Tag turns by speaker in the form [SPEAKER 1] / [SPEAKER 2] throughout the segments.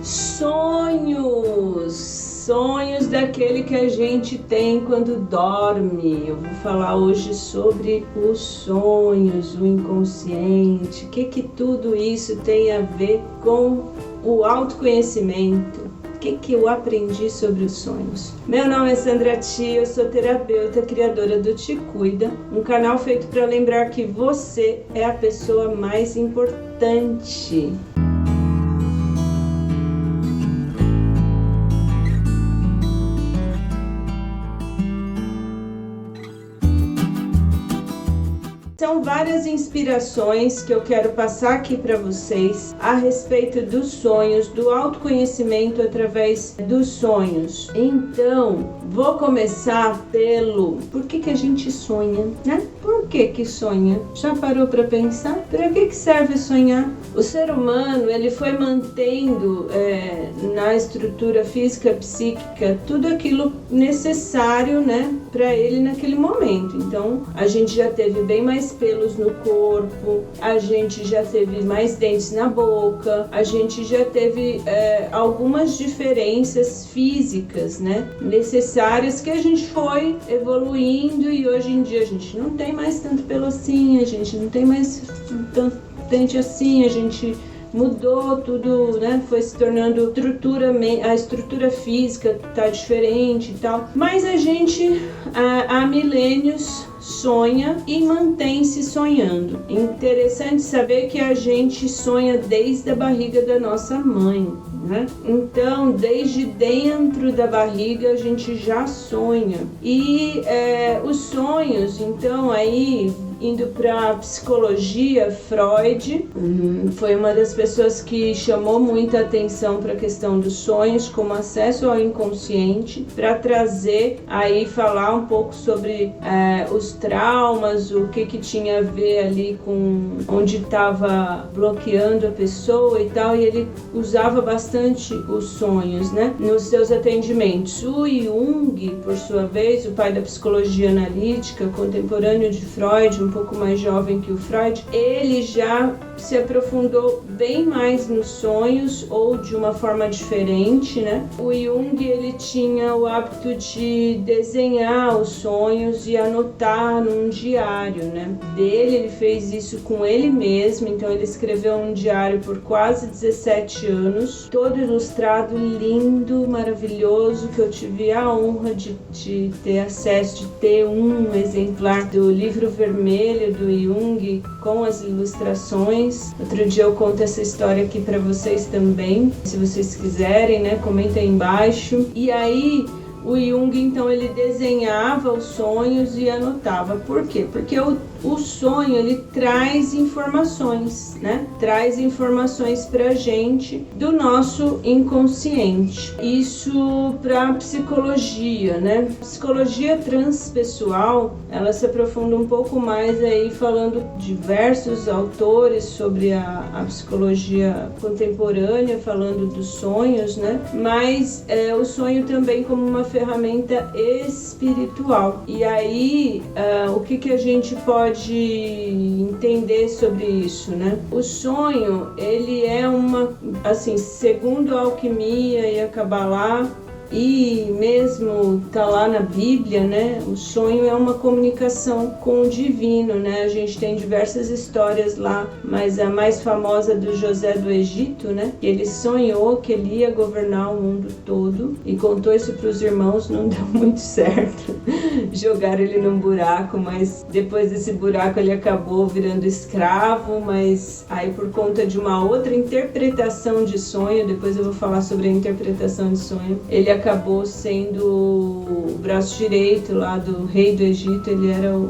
[SPEAKER 1] Sonhos daquele que a gente tem quando dorme. Eu vou falar hoje sobre os sonhos, o inconsciente, o que tudo isso tem a ver com o autoconhecimento. O que eu aprendi sobre os sonhos? Meu nome é Sandra Tia, eu sou terapeuta, criadora do Te Cuida, um canal feito para lembrar que você é a pessoa mais importante. São várias inspirações que eu quero passar aqui para vocês a respeito dos sonhos, do autoconhecimento através dos sonhos. Então, vou começar pelo por que a gente sonha, né? Por que sonha? Já parou para pensar? Para que serve sonhar? O ser humano, ele foi mantendo na estrutura física, psíquica, tudo aquilo necessário, né, para ele naquele momento. Então, a gente já teve bem mais pelos no corpo, a gente já teve mais dentes na boca, a gente já teve algumas diferenças físicas, né, necessárias que a gente foi evoluindo e hoje em dia a gente não tem mais tanto pelo assim, a gente não tem mais tanto dente assim, a gente mudou tudo, né? Foi se tornando a estrutura física tá diferente e tal. Mas a gente há milênios sonha e mantém-se sonhando. Interessante saber que a gente sonha desde a barriga da nossa mãe, né? Então, desde dentro da barriga a gente já sonha. E os sonhos, então, aí indo para psicologia, Freud foi uma das pessoas que chamou muita atenção para a questão dos sonhos como acesso ao inconsciente, para trazer aí, falar um pouco sobre os traumas, o que tinha a ver ali com onde estava bloqueando a pessoa e tal, e ele usava bastante os sonhos, né, nos seus atendimentos. O Jung, por sua vez, o pai da psicologia analítica, contemporâneo de Freud, um pouco mais jovem que o Freud, ele já se aprofundou bem mais nos sonhos, ou de uma forma diferente, né? O Jung, ele tinha o hábito de desenhar os sonhos e anotar num diário, né? Ele fez isso com ele mesmo, então ele escreveu um diário por quase 17 anos, todo ilustrado, lindo, maravilhoso, que eu tive a honra de ter acesso, de ter um exemplar do livro vermelho do Jung com as ilustrações. Outro dia eu conto essa história aqui para vocês também, se vocês quiserem, né? Comentem aí embaixo. E aí o Jung, então, ele desenhava os sonhos e anotava. Por quê? Porque o sonho, ele traz informações, né? Traz informações pra gente do nosso inconsciente. Isso pra psicologia, né? Psicologia transpessoal, ela se aprofunda um pouco mais aí, falando diversos autores sobre a psicologia contemporânea, falando dos sonhos, né? Mas o sonho também como uma ferramenta espiritual. E aí, o que a gente pode entender sobre isso, né? O sonho, ele é assim, segundo a alquimia e a Kabbalah, e mesmo tá lá na Bíblia, né? O sonho é uma comunicação com o divino, né? A gente tem diversas histórias lá, mas a mais famosa do José do Egito, né? Ele sonhou que ele ia governar o mundo todo e contou isso para os irmãos, não deu muito certo. Jogaram ele num buraco, mas depois desse buraco ele acabou virando escravo, mas aí por conta de uma outra interpretação de sonho, depois eu vou falar sobre a interpretação de sonho, ele acabou sendo o braço direito lá do rei do Egito.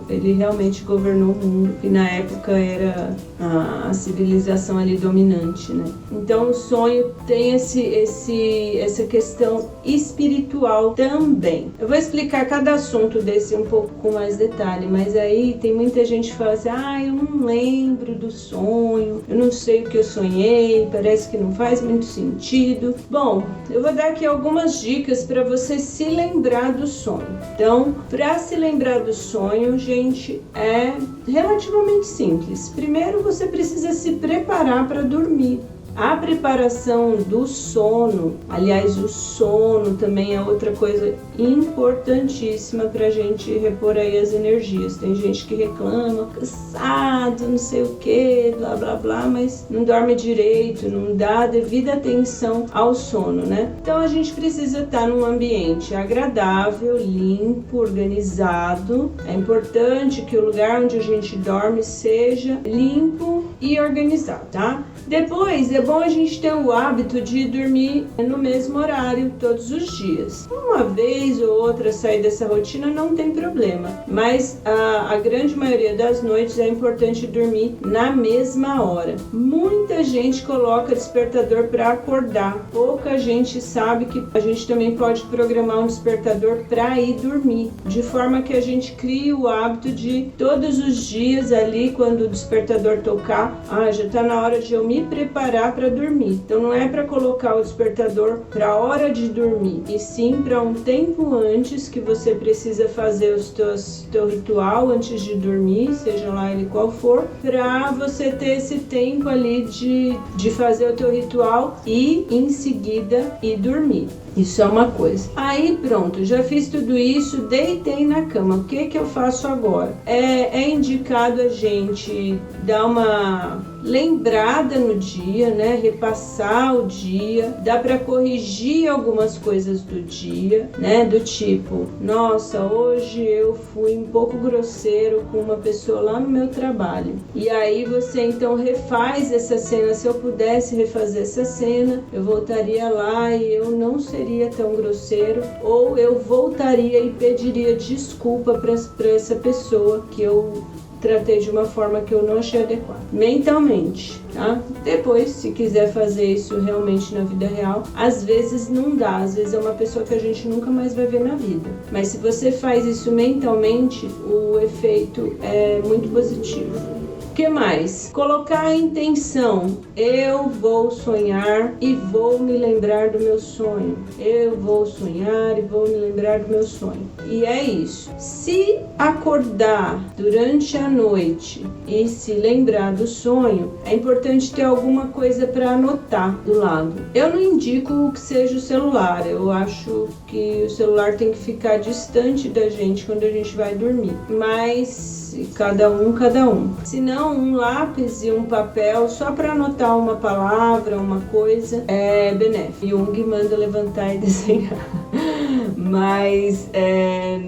[SPEAKER 1] Ele realmente governou o mundo, e na época era a civilização ali dominante, né? Então o sonho tem essa questão espiritual também. Eu vou explicar cada assunto desse um pouco com mais detalhe, mas aí tem muita gente que fala assim: eu não lembro do sonho, eu não sei o que eu sonhei, parece que não faz muito sentido. Bom, eu vou dar aqui algumas dicas para você se lembrar do sonho. Então, para se lembrar do sonho, gente, é relativamente simples. Primeiro, você precisa se preparar para dormir. A preparação do sono, aliás, o sono também é outra coisa importantíssima pra gente repor aí as energias. Tem gente que reclama, cansado, não sei o que, blá blá blá, mas não dorme direito, não dá a devida atenção ao sono, né? Então a gente precisa estar num ambiente agradável, limpo, organizado. É importante que o lugar onde a gente dorme seja limpo e organizado, tá? Depois, é bom a gente ter o hábito de dormir no mesmo horário todos os dias. Uma vez ou outra sair dessa rotina não tem problema, mas a grande maioria das noites é importante dormir na mesma hora. Muita gente coloca despertador para acordar. Pouca gente sabe que a gente também pode programar um despertador para ir dormir, de forma que a gente crie o hábito de todos os dias ali, quando o despertador tocar, já está na hora de eu me preparar para dormir. Então não é para colocar o despertador para a hora de dormir, e sim para um tempo antes que você precisa fazer teu ritual antes de dormir, seja lá ele qual for, para você ter esse tempo ali de fazer o teu ritual e em seguida ir dormir. Isso é uma coisa. Aí pronto, já fiz tudo isso, deitei na cama. O que eu faço agora? É indicado a gente dar uma lembrada no dia, né? Repassar o dia. Dá para corrigir algumas coisas do dia, né? Do tipo, nossa, hoje eu fui um pouco grosseiro com uma pessoa lá no meu trabalho. E aí você então refaz essa cena. Se eu pudesse refazer essa cena, eu voltaria lá e eu não seria tão grosseiro, ou eu voltaria e pediria desculpa para essa pessoa que eu tratei de uma forma que eu não achei adequada, mentalmente, tá? Depois, se quiser fazer isso realmente na vida real, às vezes não dá, às vezes é uma pessoa que a gente nunca mais vai ver na vida, mas se você faz isso mentalmente, o efeito é muito positivo. O que mais? Colocar a intenção. Eu vou sonhar e vou me lembrar do meu sonho. Eu vou sonhar e vou me lembrar do meu sonho. E é isso. Se acordar durante a noite e se lembrar do sonho, é importante ter alguma coisa para anotar do lado. Eu não indico que seja o celular. Eu acho que o celular tem que ficar distante da gente quando a gente vai dormir. Mas cada um. Se não, um lápis e um papel só para anotar uma palavra, uma coisa, é benéfico. Jung manda levantar e desenhar. Mas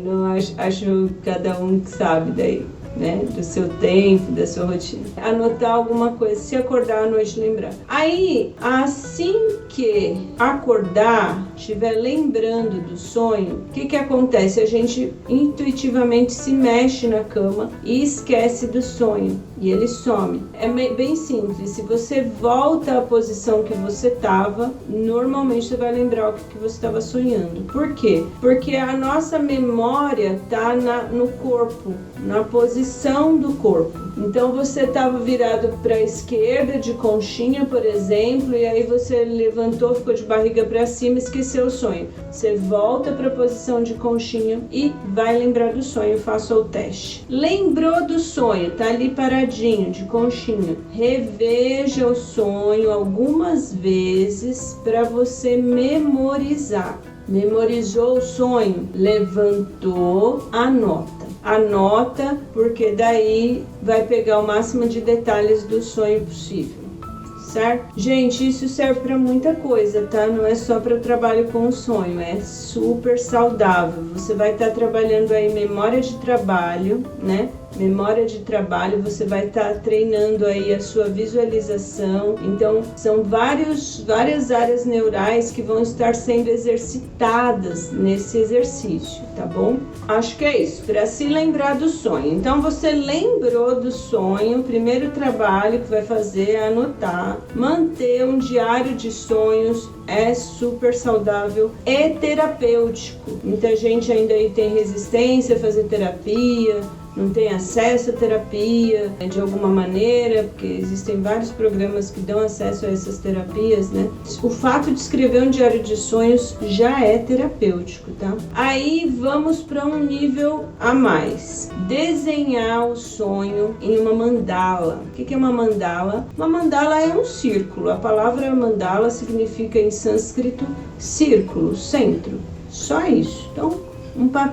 [SPEAKER 1] não acho cada um que sabe daí, né? Do seu tempo, da sua rotina. Anotar alguma coisa, se acordar à noite, lembrar. Aí, assim que acordar, estiver lembrando do sonho, o que acontece? A gente intuitivamente se mexe na cama e esquece do sonho. E ele some. É bem simples. Se você volta à posição que você estava, normalmente você vai lembrar o que você estava sonhando. Por quê? Porque a nossa memória está no corpo, na posição do corpo. Então você estava virado para a esquerda de conchinha, por exemplo, e aí você levantou, ficou de barriga para cima, esqueceu o sonho. Você volta para a posição de conchinha e vai lembrar do sonho. Faça o teste. Lembrou do sonho, tá ali paradinho de conchinha. Reveja o sonho algumas vezes para você memorizar. Memorizou o sonho? Levantou, anota, porque daí vai pegar o máximo de detalhes do sonho possível, certo? Gente, isso serve para muita coisa, tá? Não é só para o trabalho com o sonho, é super saudável. Você vai estar trabalhando aí memória de trabalho, né? Memória de trabalho, você vai estar treinando aí a sua visualização. Então, são várias áreas neurais que vão estar sendo exercitadas nesse exercício, tá bom? Acho que é isso, para se lembrar do sonho. Então, você lembrou do sonho, o primeiro trabalho que vai fazer é anotar. Manter um diário de sonhos é super saudável e terapêutico. Muita gente ainda aí tem resistência a fazer terapia, não tem acesso à terapia de alguma maneira, porque existem vários programas que dão acesso a essas terapias, né? O fato de escrever um diário de sonhos já é terapêutico, tá? Aí vamos para um nível a mais. Desenhar o sonho em uma mandala. O que é uma mandala? Uma mandala é um círculo. A palavra mandala significa em sânscrito círculo, centro. Só isso. Então,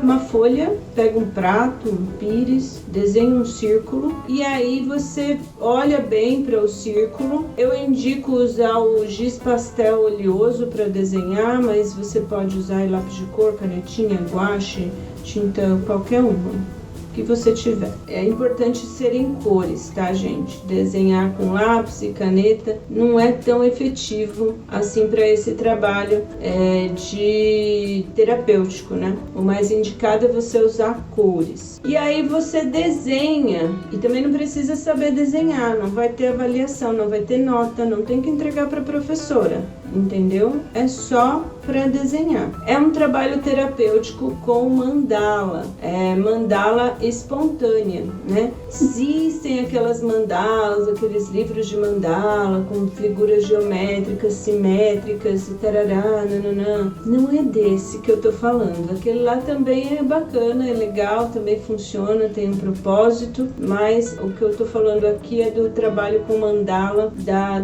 [SPEAKER 1] uma folha, pega um prato, um pires, desenha um círculo e aí você olha bem para o círculo. Eu indico usar o giz pastel oleoso para desenhar, mas você pode usar lápis de cor, canetinha, guache, tinta, qualquer uma que você tiver. É importante ser em cores, tá, gente? Desenhar com lápis e caneta não é tão efetivo assim para esse trabalho de terapêutico, né? O mais indicado é você usar cores. E aí você desenha, e também não precisa saber desenhar, não vai ter avaliação, não vai ter nota, não tem que entregar para a professora, entendeu? É só para desenhar. É um trabalho terapêutico com mandala, mandala espontânea, né? Existem aquelas mandalas, aqueles livros de mandala com figuras geométricas, simétricas e tarará, nananã. Não é desse que eu tô falando. Aquele lá também é bacana, é legal, também funciona, tem um propósito, mas o que eu tô falando aqui é do trabalho com mandala,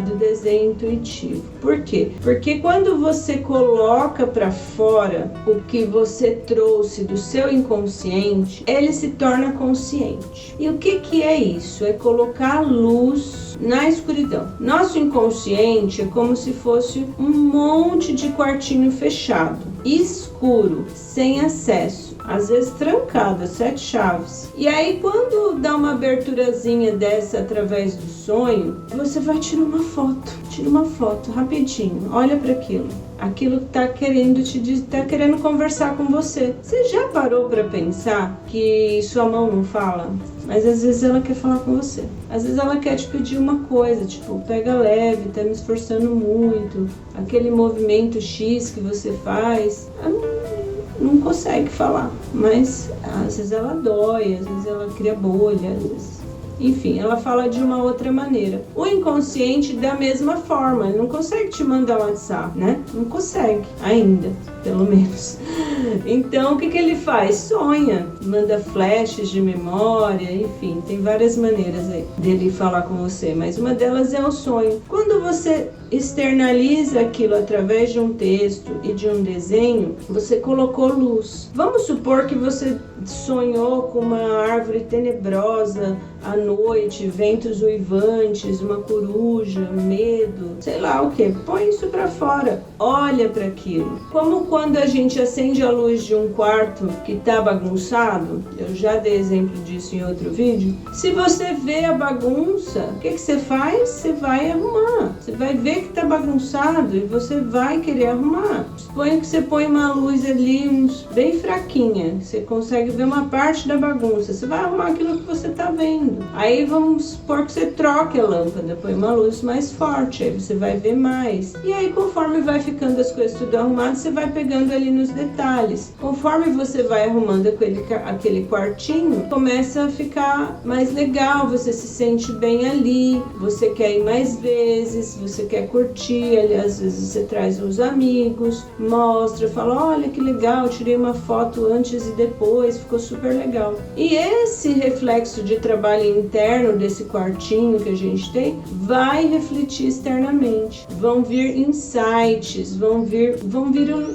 [SPEAKER 1] do desenho intuitivo. Por quê? Porque quando você coloca para fora o que você trouxe do seu inconsciente, ele se torna consciente. E o que é isso? É colocar luz na escuridão. Nosso inconsciente é como se fosse um monte de quartinho fechado, escuro, sem acesso, às vezes trancado, 7 chaves. E aí quando dá uma aberturazinha dessa através do sonho, você vai tirar uma foto rapidinho, olha para aquilo que tá querendo te dizer, tá querendo conversar com você. Você já parou para pensar que sua mão não fala? Mas às vezes ela quer falar com você. Às vezes ela quer te pedir uma coisa, tipo, pega leve, tá me esforçando muito. Aquele movimento X que você faz, não consegue falar. Mas às vezes ela dói, às vezes ela cria bolha, às vezes... Enfim, ela fala de uma outra maneira. O inconsciente, da mesma forma, ele não consegue te mandar um WhatsApp, né? Não consegue, ainda, pelo menos. Então, o que ele faz? Sonha, manda flashes de memória, enfim, tem várias maneiras aí dele falar com você, mas uma delas é o sonho. Quando você externaliza aquilo através de um texto e de um desenho, você colocou luz. Vamos supor que você sonhou com uma árvore tenebrosa à noite, ventos uivantes, uma coruja, medo, sei lá o que. Põe isso pra fora, olha para aquilo. Como quando a gente acende a luz de um quarto que tá bagunçado, eu já dei exemplo disso em outro vídeo. Se você vê a bagunça, o que você faz? Você vai arrumar. Você vai ver que tá bagunçado e você vai querer arrumar. Suponha que você põe uma luz ali bem fraquinha, você consegue ver uma parte da bagunça, você vai arrumar aquilo que você tá vendo. Aí vamos supor que você troque a lâmpada, põe uma luz mais forte, aí você vai ver mais. E aí conforme vai ficando as coisas tudo arrumado, você vai pegando ali nos detalhes. Conforme você vai arrumando aquele quartinho, começa a ficar mais legal, você se sente bem ali, você quer ir mais vezes, você quer curtir, às vezes você traz uns amigos, mostra, fala, olha que legal, tirei uma foto antes e depois, ficou super legal. E esse reflexo de trabalho interno desse quartinho que a gente tem, vai refletir externamente. Vão vir insights, vão vir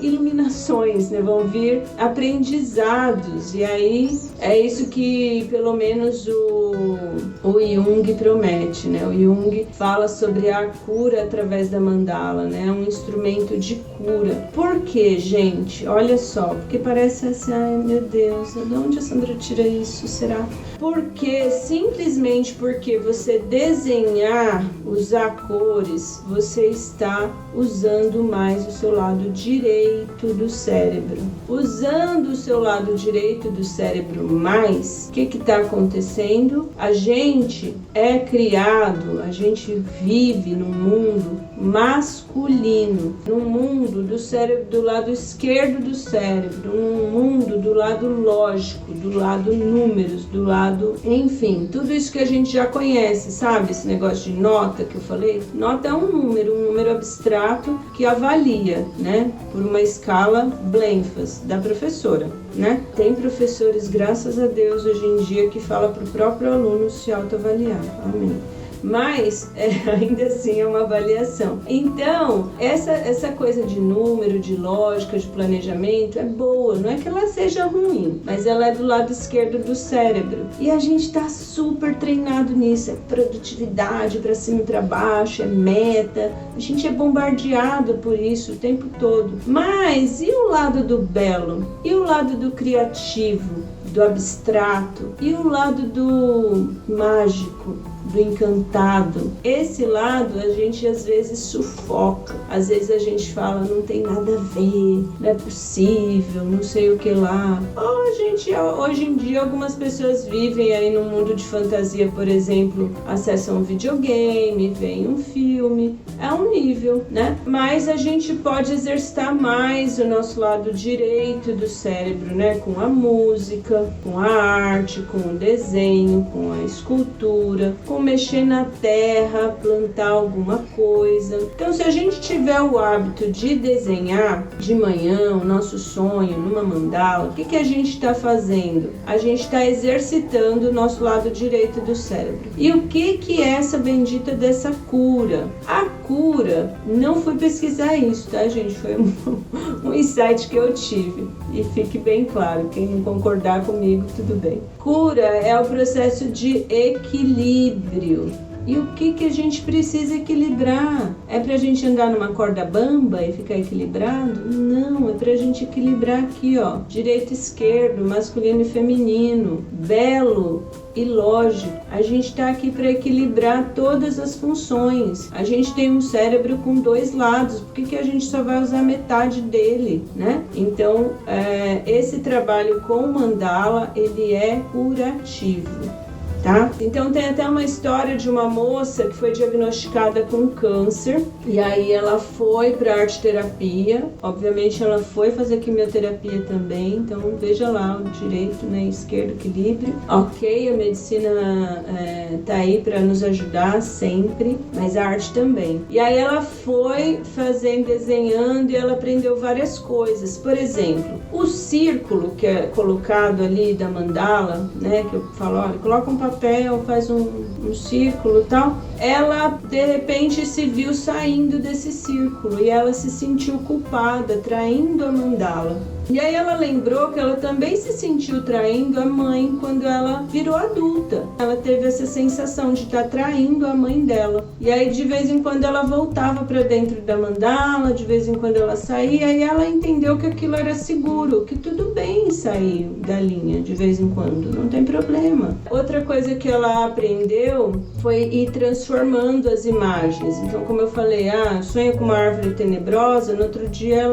[SPEAKER 1] iluminações, né? Vão vir aprendizados. E aí é isso que pelo menos o Jung promete, né? O Jung fala sobre a cura através da mandala, né? Um instrumento de cura. Por quê, gente? Olha só, porque parece assim, ai meu Deus, de onde a Sandra tira isso, será? Porque, simplesmente porque você desenhar, usar cores, você está usando mais o seu lado direito do cérebro. Usando o seu lado direito do cérebro mais, o que está acontecendo? A gente é criado, a gente vive num mundo masculino, num mundo do cérebro do lado esquerdo do cérebro, num mundo do lado lógico, do lado números, do lado, enfim, tudo isso que a gente já conhece, sabe? Esse negócio de nota que eu falei. Nota é um número abstrato que avalia, né? Por uma escala Blenfas da professora, né? Tem professores, graças a Deus, hoje em dia que fala para o próprio aluno se autoavaliar. Amém. Mas ainda assim é uma avaliação. Então, essa coisa de número, de lógica, de planejamento é boa. Não é que ela seja ruim, mas ela é do lado esquerdo do cérebro. E a gente tá super treinado nisso. É produtividade para cima e para baixo, é meta. A gente é bombardeado por isso o tempo todo. Mas e o lado do belo? E o lado do criativo? Do abstrato? E o lado do mágico? Do encantado? Esse lado a gente às vezes sufoca, às vezes a gente fala, não tem nada a ver, não é possível, não sei o que lá. Hoje em dia algumas pessoas vivem aí num mundo de fantasia, por exemplo, acessam um videogame, veem um filme, é um nível, né? Mas a gente pode exercitar mais o nosso lado direito do cérebro, né? Com a música, com a arte, com o desenho, com a escultura, com mexer na terra, plantar alguma coisa. Então, se a gente tiver o hábito de desenhar de manhã o nosso sonho numa mandala, o que a gente está fazendo? A gente está exercitando o nosso lado direito do cérebro. E o que é essa bendita dessa cura? A cura, não fui pesquisar isso, tá, gente? Foi um insight que eu tive. E fique bem claro, quem não concordar comigo, tudo bem. Cura é o processo de equilíbrio. E o que a gente precisa equilibrar? É pra gente andar numa corda bamba e ficar equilibrado? Não, é pra gente equilibrar aqui, ó. Direito e esquerdo, masculino e feminino, belo e lógico. A gente tá aqui para equilibrar todas as funções. A gente tem um cérebro com dois lados. Por que a gente só vai usar metade dele, né? Então, esse trabalho com mandala, ele é curativo. Tá? Então tem até uma história de uma moça que foi diagnosticada com câncer e aí ela foi para arte terapia, obviamente ela foi fazer quimioterapia também, então veja lá o direito, né, esquerdo, equilíbrio, ok, a medicina tá aí para nos ajudar sempre, mas a arte também. E aí ela foi fazendo, desenhando e ela aprendeu várias coisas, por exemplo, o círculo que é colocado ali da mandala, né, que eu falo, olha, coloca um papel, faz um círculo e tal, ela de repente se viu saindo desse círculo e ela se sentiu culpada, traindo a mandala. E aí ela lembrou que ela também se sentiu traindo a mãe quando ela virou adulta. Ela teve essa sensação de estar traindo a mãe dela. E aí de vez em quando ela voltava para dentro da mandala, de vez em quando ela saía e ela entendeu que aquilo era seguro, que tudo bem sair da linha de vez em quando, não tem problema. Outra coisa que ela aprendeu foi ir transformando as imagens. Então, como eu falei, sonha com uma árvore tenebrosa, no outro dia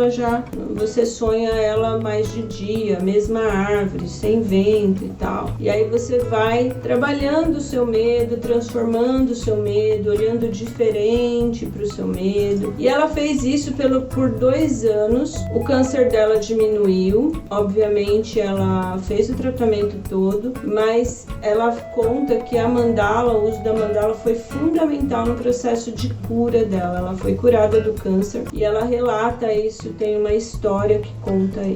[SPEAKER 1] você sonha ela mais de dia, a mesma árvore, sem vento e tal. E aí você vai trabalhando o seu medo, transformando o seu medo, olhando diferente para o seu medo. E ela fez isso por 2 anos. O câncer dela diminuiu. Obviamente ela fez o tratamento todo, mas ela conta que a mandala, o uso da mandala foi fundamental no processo de cura dela. Ela foi curada do câncer e ela relata isso, tem uma história que conta isso.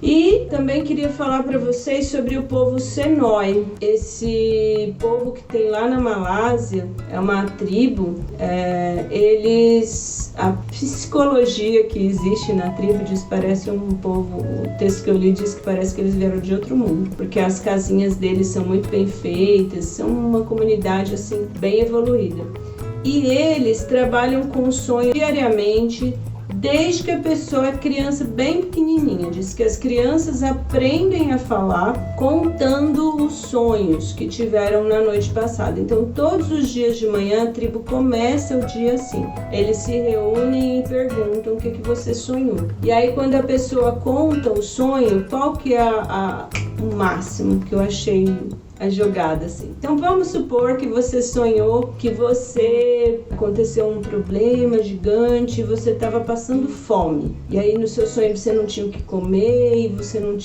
[SPEAKER 1] E também queria falar para vocês sobre o povo Senoi. Esse povo que tem lá na Malásia, é uma tribo, a psicologia que existe na tribo diz que parece um povo, o texto que eu li diz que parece que eles vieram de outro mundo, porque as casinhas deles são muito bem feitas, são uma comunidade assim bem evoluída. E eles trabalham com o sonho diariamente, desde que a pessoa é criança bem pequenininha. Diz que as crianças aprendem a falar contando os sonhos que tiveram na noite passada. Então todos os dias de manhã a tribo começa o dia assim. Eles se reúnem e perguntam o que você sonhou. E aí quando a pessoa conta o sonho, qual que é o máximo que eu achei a jogada, assim. Então vamos supor que você sonhou que aconteceu um problema gigante, você estava passando fome. E aí no seu sonho você não tinha o que comer, e você não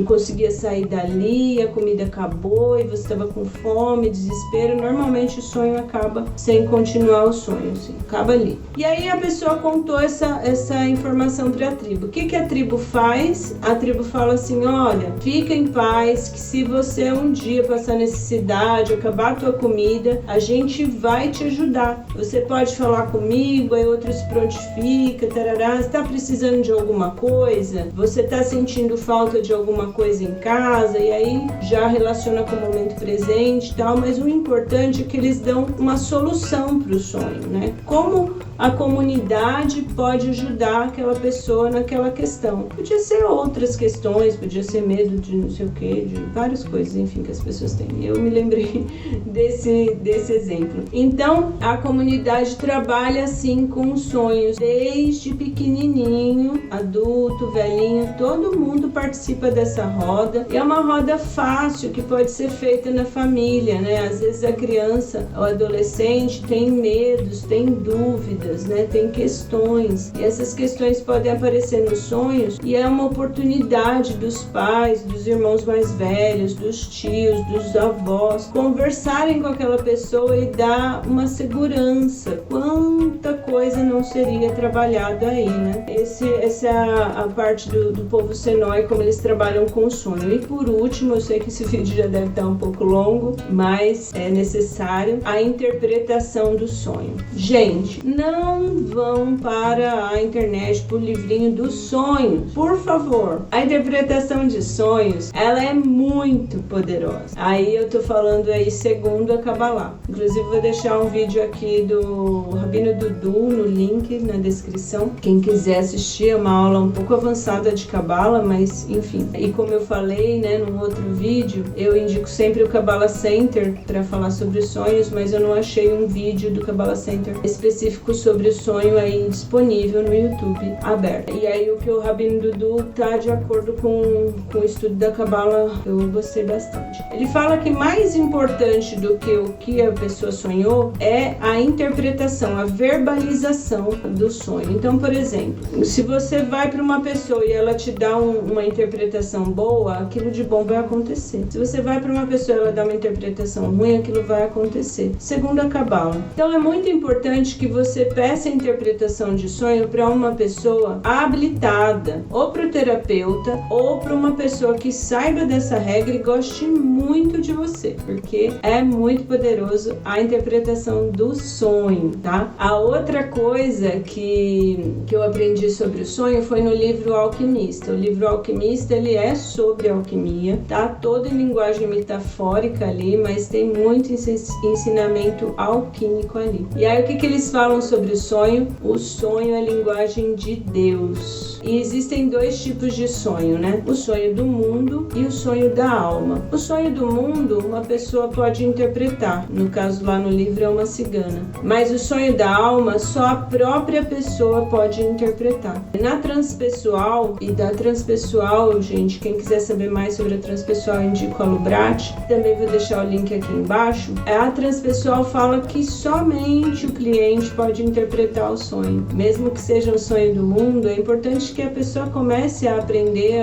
[SPEAKER 1] conseguia sair dali, a comida acabou e você estava com fome, desespero. Normalmente o sonho acaba sem continuar o sonho, assim, acaba ali. E aí a pessoa contou essa informação para a tribo. O que a tribo faz? A tribo fala assim: olha, fica em paz, que se você um dia passar necessidade, acabar a tua comida, a gente vai te ajudar. Você pode falar comigo, aí outro se prontifica, tarará. Você tá precisando de alguma coisa? Você tá sentindo falta de alguma coisa em casa? E aí já relaciona com o momento presente e tal, mas o importante é que eles dão uma solução para o sonho, né? Como a comunidade pode ajudar aquela pessoa naquela questão. Podia ser outras questões, podia ser medo de não sei o que, de várias coisas, enfim, que as pessoas têm. Eu me lembrei desse exemplo. Então, a comunidade trabalha assim com os sonhos, desde pequenininho, adulto, velhinho, todo mundo participa dessa roda. E é uma roda fácil, que pode ser feita na família, né? Às vezes a criança, o adolescente tem medos, tem dúvidas, né? Tem questões, e essas questões podem aparecer nos sonhos, e é uma oportunidade dos pais, dos irmãos mais velhos, dos tios, dos avós conversarem com aquela pessoa e dar uma segurança. Quanta coisa não seria trabalhada aí, né? Essa é a parte do povo Senoi, como eles trabalham com o sonho. E por último, eu sei que esse vídeo já deve estar um pouco longo, mas é necessário, a interpretação do sonho. Gente, não vão para a internet por livrinho dos sonhos, por favor. A interpretação de sonhos, ela é muito poderosa. Aí eu tô falando aí segundo a Kabbalah. Inclusive vou deixar um vídeo aqui do Rabino Dudu no link na descrição. Quem quiser assistir, é uma aula um pouco avançada de Kabbalah, mas enfim. E como eu falei, né, num outro vídeo, eu indico sempre o Kabbalah Center para falar sobre os sonhos, mas eu não achei um vídeo do Kabbalah Center específico sobre o sonho aí disponível no YouTube aberto. E aí o que o Rabino Dudu tá de acordo com o estudo da Kabbalah, eu gostei bastante. Ele fala que mais importante do que o que a pessoa sonhou é a interpretação, a verbalização do sonho. Então, por exemplo, se você vai para uma pessoa e ela te dá uma interpretação boa, aquilo de bom vai acontecer. Se você vai para uma pessoa e ela dá uma interpretação ruim, aquilo vai acontecer, segundo a Kabbalah. Então, é muito importante que você peça a interpretação de sonho para uma pessoa habilitada, ou para o terapeuta, ou para uma pessoa que saiba dessa regra e goste muito de você, porque é muito poderoso a interpretação do sonho, tá? A outra coisa que eu aprendi sobre o sonho foi no livro Alquimista. O livro Alquimista, ele é sobre alquimia, tá? Todo em linguagem metafórica ali, mas tem muito ensinamento alquímico ali. E aí o que eles falam sobre o sonho? O sonho é a linguagem de Deus. E existem dois tipos de sonho, né? O sonho do mundo e o sonho da alma. O sonho do mundo, uma pessoa pode interpretar. No caso, lá no livro é uma cigana. Mas o sonho da alma, só a própria pessoa pode interpretar. Na transpessoal, e da transpessoal, gente, quem quiser saber mais sobre a transpessoal, eu indico a Lubrati. Também vou deixar o link aqui embaixo. A transpessoal fala que somente o cliente pode interpretar o sonho. Mesmo que seja um sonho do mundo, é importante que a pessoa comece a aprender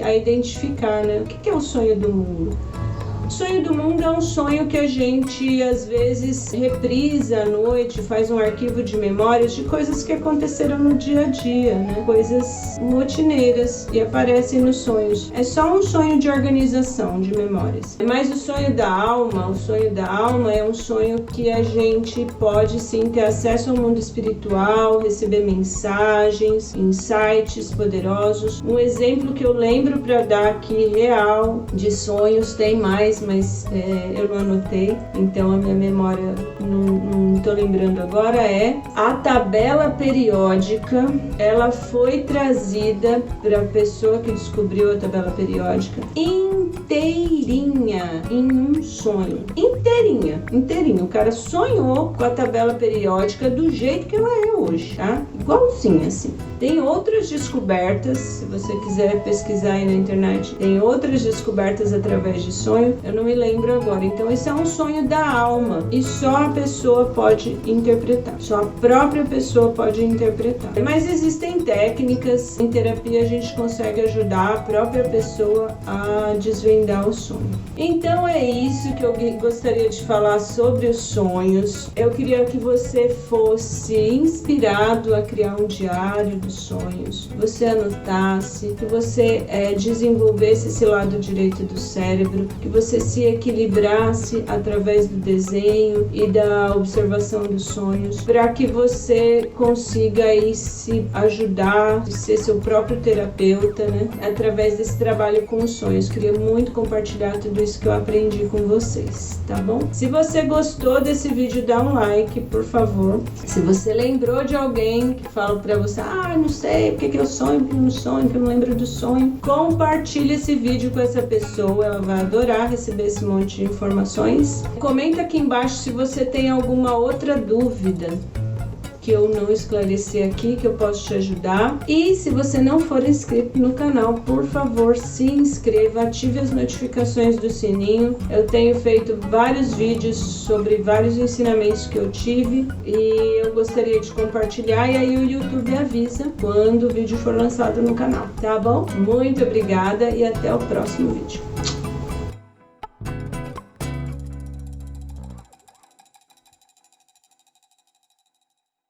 [SPEAKER 1] a identificar, né? O que é o sonho do mundo? O sonho do mundo é um sonho que a gente às vezes reprisa à noite, faz um arquivo de memórias de coisas que aconteceram no dia a dia, né? Coisas rotineiras e aparecem nos sonhos. É só um sonho de organização de memórias. Mas o sonho da alma é um sonho que a gente pode sim ter acesso ao mundo espiritual, receber mensagens, insights poderosos. Um exemplo que eu lembro para dar aqui real de sonhos, tem mais, mas eu não anotei, então a minha memória não estou lembrando agora, é a tabela periódica. Ela foi trazida para a pessoa que descobriu a tabela periódica inteira inteirinha em um sonho. Inteirinha. O cara sonhou com a tabela periódica do jeito que ela é hoje, tá? Igualzinha, assim. Tem outras descobertas, se você quiser pesquisar aí na internet, tem outras descobertas através de sonho, eu não me lembro agora. Então esse é um sonho da alma e só a pessoa pode interpretar, só a própria pessoa pode interpretar. Mas existem técnicas, em terapia a gente consegue ajudar a própria pessoa a desvendar o sonho. Então é isso que eu gostaria de falar sobre os sonhos. Eu queria que você fosse inspirado a criar um diário dos sonhos, que você anotasse, que você desenvolvesse esse lado direito do cérebro, que você se equilibrasse através do desenho e da observação dos sonhos, para que você consiga aí se ajudar, ser seu próprio terapeuta, né? Através desse trabalho com os sonhos. Queria muito compartilhar tudo isso que eu aprendi com vocês, tá bom? Se você gostou desse vídeo, dá um like, por favor. Se você lembrou de alguém que fala pra você, não sei, porque que eu sonho, porque eu não sonho, porque eu não lembro do sonho, compartilhe esse vídeo com essa pessoa, ela vai adorar receber esse monte de informações. Comenta aqui embaixo se você tem alguma outra dúvida que eu não esclareci aqui, que eu posso te ajudar. E se você não for inscrito no canal, por favor, se inscreva, ative as notificações do sininho. Eu tenho feito vários vídeos sobre vários ensinamentos que eu tive e eu gostaria de compartilhar, e aí o YouTube avisa quando o vídeo for lançado no canal, tá bom? Muito obrigada e até o próximo vídeo.